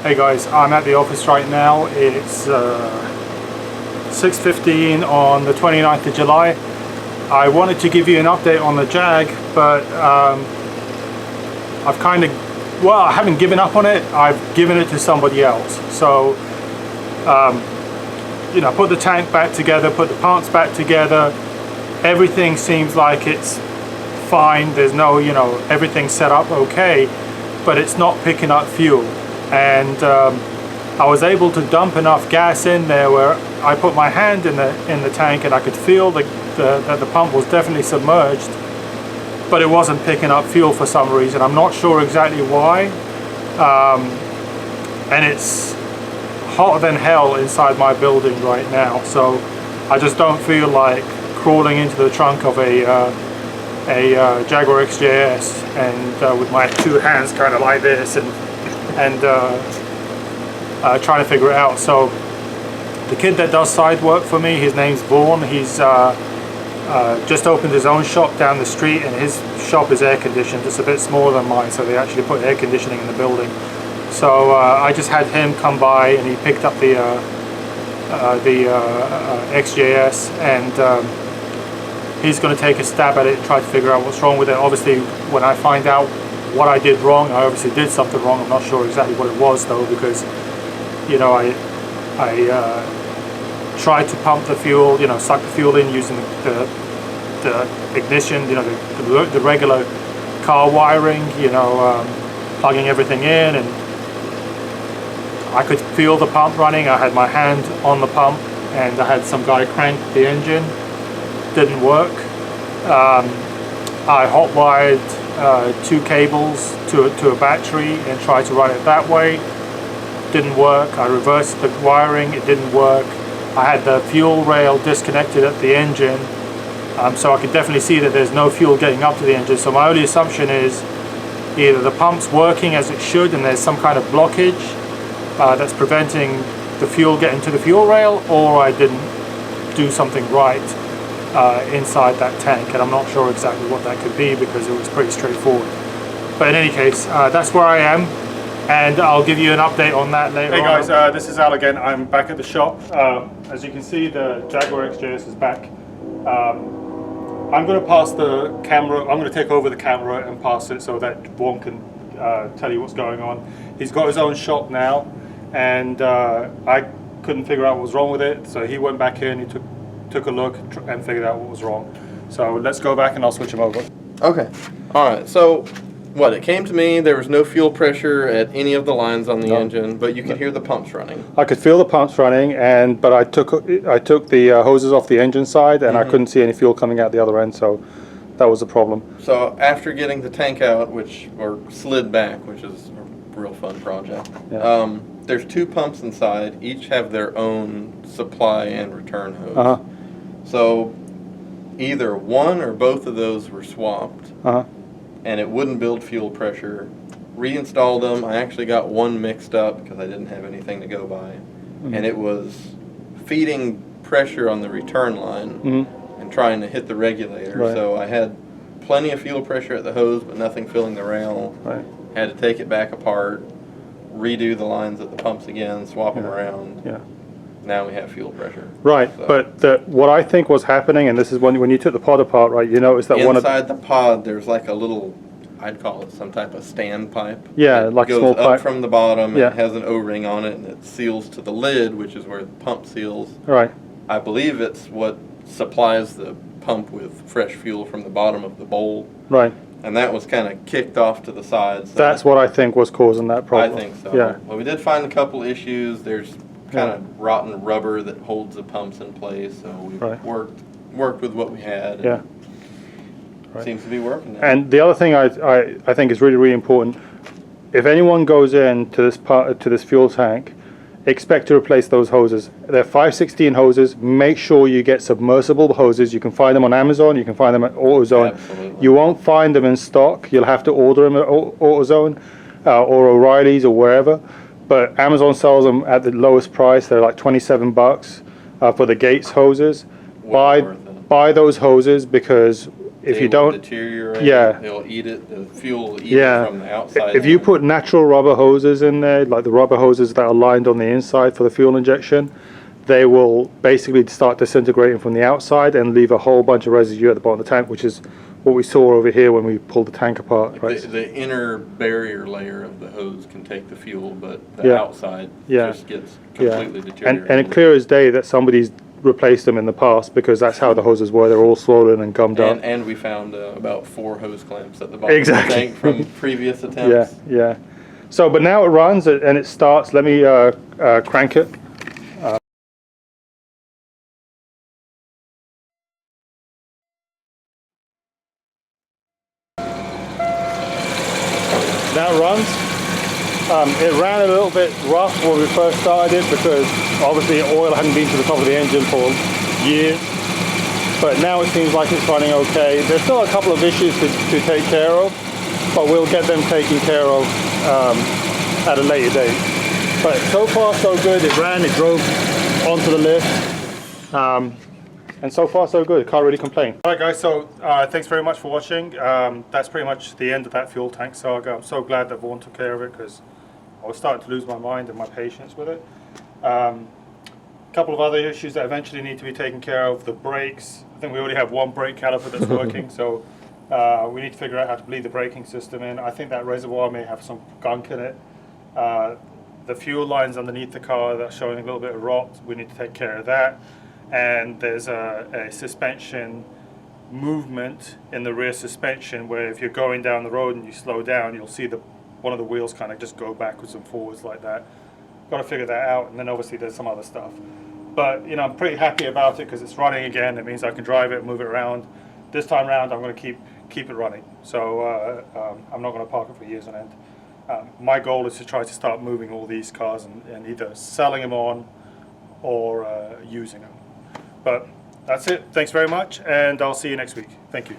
Hey guys, I'm at the office right now. It's 6:15 on the 29th of July. I wanted to give you an update on the Jag, but I've kind of, well, I haven't given up on it. I've given it to somebody else. So, you know, put the tank back together, put the pumps back together. Everything seems like it's fine. There's no, you know, everything's set up okay, but it's not picking up fuel. And I was able to dump enough gas in there where I put my hand in the tank and I could feel that the pump was definitely submerged, but it wasn't picking up fuel for some reason. I'm not sure exactly why. And it's hotter than hell inside my building right now, so I just don't feel like crawling into the trunk of a Jaguar XJS and with my two hands kind of like this and trying to figure it out. So the kid that does side work for me, his name's Vaughn. He's just opened his own shop down the street, and his shop is air conditioned. It's a bit smaller than mine, so they actually put air conditioning in the building. So I just had him come by, and he picked up the XJS, and he's going to take a stab at it and try to figure out what's wrong with it. Obviously, when I find out what I did wrong, I obviously did something wrong. I'm not sure exactly what it was though, because, you know, I tried to pump the fuel, you know, suck the fuel in using the ignition, you know, the regular car wiring, you know, plugging everything in, and I could feel the pump running. I had my hand on the pump, and I had some guy crank the engine. Didn't work. I hot wired 2 cables to a battery and tried to run it that way. Didn't work. I reversed the wiring. It didn't work. I had the fuel rail disconnected at the engine, so I could definitely see that there's no fuel getting up to the engine. So my only assumption is either the pump's working as it should and there's some kind of blockage that's preventing the fuel getting to the fuel rail, or I didn't do something right inside that tank, and I'm not sure exactly what that could be because it was pretty straightforward. But in any case, that's where I am, and I'll give you an update on that later. Hey guys, this is Al again. I'm back at the shop. As you can see, the Jaguar XJS is back. I'm going to pass the camera. I'm going to take over the camera and pass it so that Vaughn can tell you what's going on. He's got his own shop now, and I couldn't figure out what was wrong with it, so he went back in. He took a look and figured out what was wrong. So let's go back and I'll switch him over. Okay. Alright, so what, it came to me, there was no fuel pressure at any of the lines on the engine, but you could hear the pumps running. I could feel the pumps running, but I took the hoses off the engine side, and I couldn't see any fuel coming out the other end, so that was the problem. So after getting the tank out, or slid back, which is a real fun project, there's 2 pumps inside, each have their own supply and return hose. So either one or both of those were swapped, and it wouldn't build fuel pressure. Reinstalled them. I actually got one mixed up because I didn't have anything to go by, and it was feeding pressure on the return line and trying to hit the regulator. Right. So I had plenty of fuel pressure at the hose, but nothing filling the rail. Right. Had to take it back apart, redo the lines at the pumps again, swap them around. Yeah. Now we have fuel pressure. Right, so. But what I think was happening, and this is when you took the pod apart, right, you noticed that inside the pod there's like a little, I'd call it some type of standpipe. Yeah, like a small pipe. Goes up from the bottom, and it has an O-ring on it, and it seals to the lid, which is where the pump seals. Right. I believe it's what supplies the pump with fresh fuel from the bottom of the bowl. Right. And that was kind of kicked off to the side. So that's what I think was causing that problem. I think so. Yeah. Well, we did find a couple issues. There's kind of rotten rubber that holds the pumps in place, so we worked with what we had. Yeah. Seems to be working now. And the other thing I think is really, really important, if anyone goes into this fuel tank, expect to replace those hoses. They're 516 hoses. Make sure you get submersible hoses. You can find them on Amazon. You can find them at AutoZone. Absolutely. You won't find them in stock. You'll have to order them at AutoZone or O'Reilly's or wherever. But Amazon sells them at the lowest price. They're like $27 for the Gates hoses. Buy those hoses because if they you will don't, deteriorate. yeah. They'll eat it. The fuel will eat Yeah. it from the outside. If you in. put natural rubber hoses in there, like the rubber hoses that are lined on the inside for the fuel injection, they will basically start disintegrating from the outside and leave a whole bunch of residue at the bottom of the tank, which is what we saw over here when we pulled the tank apart. Right? The inner barrier layer of the hose can take the fuel, but the outside just gets completely deteriorated. And it clear as day that somebody's replaced them in the past, because that's how the hoses were. They're all swollen and gummed up. And we found about 4 hose clamps at the bottom of the tank from previous attempts. Yeah. So, but now it runs and it starts. Let me crank it. Now it runs. It ran a little bit rough when we first started it, because obviously oil hadn't been to the top of the engine for years. But now it seems like it's running okay. There's still a couple of issues to take care of, but we'll get them taken care of at a later date. But so far so good. It ran, it drove onto the lift. And so far so good, can't really complain. Alright guys, so thanks very much for watching. That's pretty much the end of that fuel tank saga. I'm so glad that Vaughn took care of it, because I was starting to lose my mind and my patience with it. A couple of other issues that eventually need to be taken care of. The brakes, I think we already have one brake caliper that's working, so we need to figure out how to bleed the braking system in. I think that reservoir may have some gunk in it. The fuel lines underneath the car that's showing a little bit of rot, we need to take care of that. And there's a suspension movement in the rear suspension, where if you're going down the road and you slow down, you'll see one of the wheels kind of just go backwards and forwards like that. Got to figure that out. And then obviously there's some other stuff, but you know, I'm pretty happy about it because it's running again. It means I can drive it, move it around. This time around I'm going to keep it running, so I'm not going to park it for years on end. My goal is to try to start moving all these cars and either selling them on or using them. But that's it. Thanks very much, and I'll see you next week. Thank you.